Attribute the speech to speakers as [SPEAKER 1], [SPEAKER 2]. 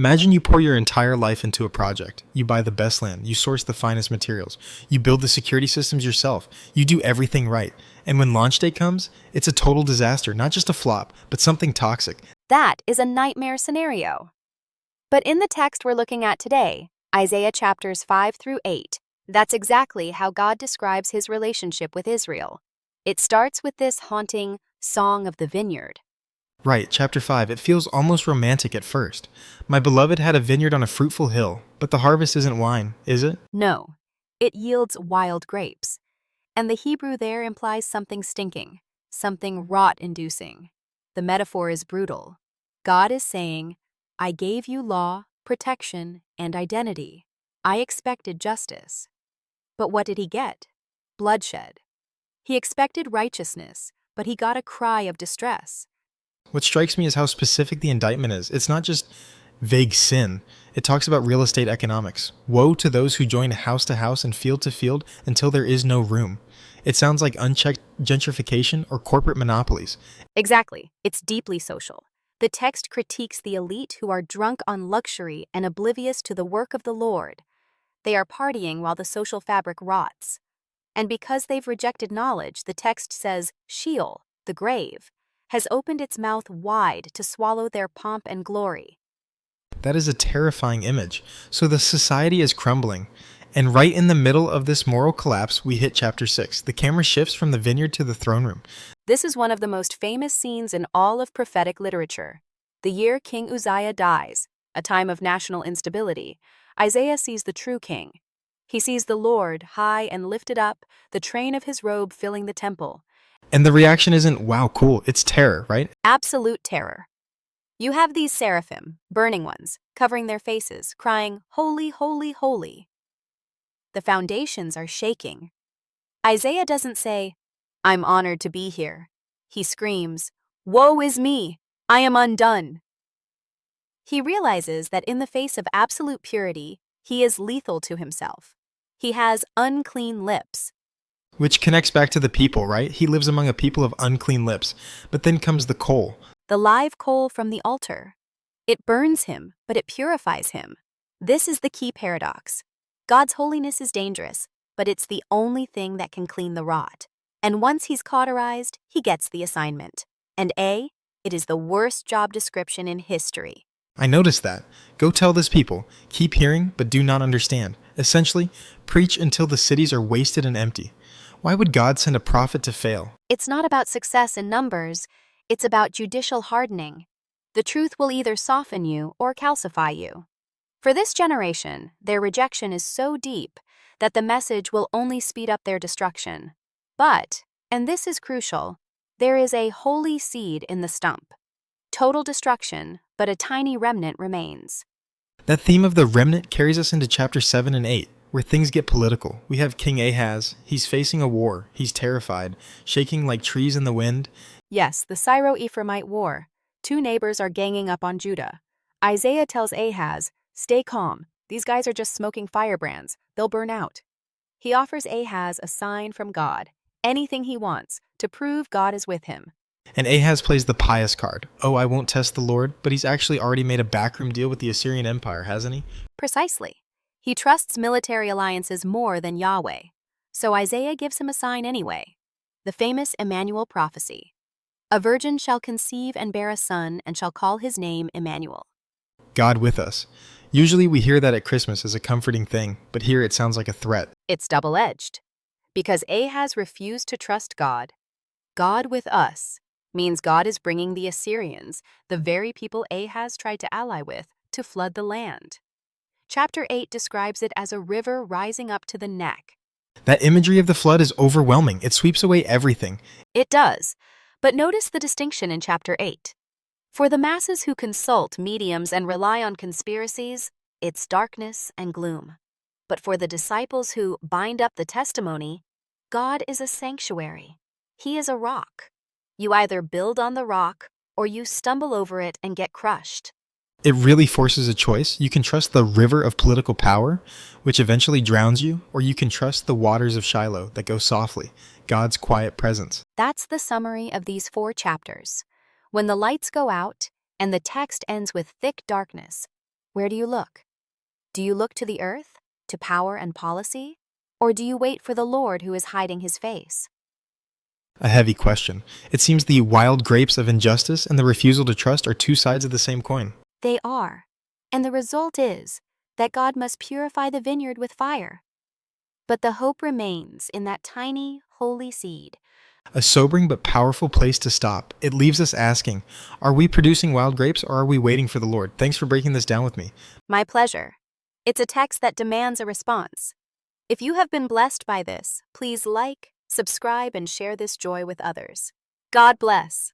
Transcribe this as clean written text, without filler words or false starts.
[SPEAKER 1] Imagine you pour your entire life into a project. You buy the best land, you source the finest materials, you build the security systems yourself, you do everything right. And when launch day comes, it's a total disaster, not just a flop, but something toxic.
[SPEAKER 2] That is a nightmare scenario. But in the text we're looking at today, Isaiah chapters 5 through 8, that's exactly how God describes his relationship with Israel. It starts with this haunting song of the vineyard.
[SPEAKER 1] Right, chapter 5, it feels almost romantic at first. My beloved had a vineyard on a fruitful hill, but the harvest isn't wine, is it?
[SPEAKER 2] No, it yields wild grapes. And the Hebrew there implies something stinking, something rot-inducing. The metaphor is brutal. God is saying, I gave you law, protection, and identity. I expected justice. But what did he get? Bloodshed. He expected righteousness, but he got a cry of distress.
[SPEAKER 1] What strikes me is how specific the indictment is. It's not just vague sin. It talks about real estate economics. Woe to those who join house to house and field to field until there is no room. It sounds like unchecked gentrification or corporate monopolies.
[SPEAKER 2] Exactly. It's deeply social. The text critiques the elite who are drunk on luxury and oblivious to the work of the Lord. They are partying while the social fabric rots. And because they've rejected knowledge, the text says Sheol, the grave, has opened its mouth wide to swallow their pomp and glory.
[SPEAKER 1] That is a terrifying image. So the society is crumbling. And right in the middle of this moral collapse, we hit chapter 6. The camera shifts from the vineyard to the throne room.
[SPEAKER 2] This is one of the most famous scenes in all of prophetic literature. The year King Uzziah dies, a time of national instability, Isaiah sees the true king. He sees the Lord high and lifted up, the train of his robe filling the temple.
[SPEAKER 1] And the reaction isn't, wow, cool, it's terror, right?
[SPEAKER 2] Absolute terror. You have these seraphim, burning ones, covering their faces, crying, Holy, holy, holy. The foundations are shaking. Isaiah doesn't say, I'm honored to be here. He screams, Woe is me! I am undone. He realizes that in the face of absolute purity, he is lethal to himself. He has unclean lips.
[SPEAKER 1] Which connects back to the people, right? He lives among a people of unclean lips. But then comes the coal.
[SPEAKER 2] The live coal from the altar. It burns him, but it purifies him. This is the key paradox. God's holiness is dangerous, but it's the only thing that can clean the rot. And once he's cauterized, he gets the assignment. And it is the worst job description in history.
[SPEAKER 1] I noticed that. Go tell this people, keep hearing but do not understand. Essentially, preach until the cities are wasted and empty. Why would God send a prophet to fail?
[SPEAKER 2] It's not about success in numbers, it's about judicial hardening. The truth will either soften you or calcify you. For this generation, their rejection is so deep that the message will only speed up their destruction. But, and this is crucial, there is a holy seed in the stump. Total destruction, but a tiny remnant remains.
[SPEAKER 1] That theme of the remnant carries us into chapter 7 and 8, where things get political. We have King Ahaz. He's facing a war. He's terrified, shaking like trees in the wind.
[SPEAKER 2] Yes, the Syro-Ephraimite war. 2 neighbors are ganging up on Judah. Isaiah tells Ahaz, stay calm. These guys are just smoking firebrands. They'll burn out. He offers Ahaz a sign from God, anything he wants, to prove God is with him.
[SPEAKER 1] And Ahaz plays the pious card. Oh, I won't test the Lord, but he's actually already made a backroom deal with the Assyrian Empire, hasn't he?
[SPEAKER 2] Precisely. He trusts military alliances more than Yahweh. So Isaiah gives him a sign anyway. The famous Immanuel prophecy. A virgin shall conceive and bear a son and shall call his name Immanuel.
[SPEAKER 1] God with us. Usually we hear that at Christmas as a comforting thing, but here it sounds like a threat.
[SPEAKER 2] It's double-edged. Because Ahaz refused to trust God, God with us means God is bringing the Assyrians, the very people Ahaz tried to ally with, to flood the land. Chapter 8 describes it as a river rising up to the neck.
[SPEAKER 1] That imagery of the flood is overwhelming. It sweeps away everything.
[SPEAKER 2] It does. But notice the distinction in chapter 8. For the masses who consult mediums and rely on conspiracies, it's darkness and gloom. But for the disciples who bind up the testimony, God is a sanctuary. He is a rock. You either build on the rock or you stumble over it and get crushed.
[SPEAKER 1] It really forces a choice. You can trust the river of political power, which eventually drowns you, or you can trust the waters of Shiloh that go softly, God's quiet presence.
[SPEAKER 2] That's the summary of these 4 chapters. When the lights go out and the text ends with thick darkness, Where do you look? Do you look to the earth, to power and policy? Or do you wait for the Lord who is hiding his face?
[SPEAKER 1] A heavy question. It seems the wild grapes of injustice and the refusal to trust are two sides of the same coin.
[SPEAKER 2] They are. And the result is that God must purify the vineyard with fire. But the hope remains in that tiny, holy seed.
[SPEAKER 1] A sobering but powerful place to stop. It leaves us asking, are we producing wild grapes or are we waiting for the Lord? Thanks for breaking this down with me.
[SPEAKER 2] My pleasure. It's a text that demands a response. If you have been blessed by this, please like, subscribe, and share this joy with others. God bless.